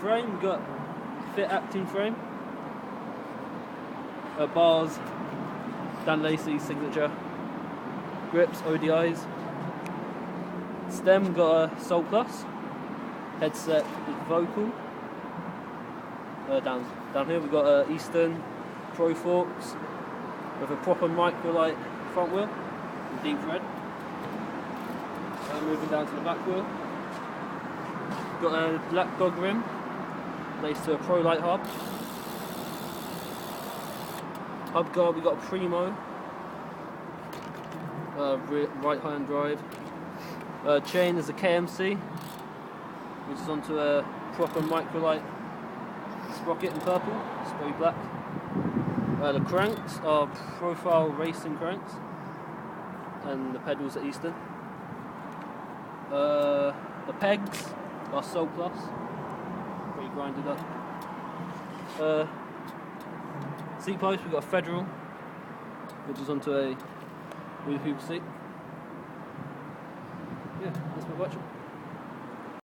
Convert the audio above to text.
frame, we've got Fit Acting frame. Bars, Dan Lacey's signature. Grips, ODIs. Stem, got a Soul Plus. Headset with vocal. Down here we've got Eastern Pro Forks with a proper Microlite front wheel in deep red. Moving down to the back wheel. Got a black dog rim laced to a Pro Light hub. Hub guard, we got a Primo. Right hand drive. Chain is a KMC, which is onto a proper Microlite sprocket in purple, spray black. The cranks are Profile Racing cranks, and the pedals are Eastern. The pegs are Soul Plus, pretty grinded up. Seat post, we've got a Federal, which is onto a wheel hoop seat. Yeah, that's my watch.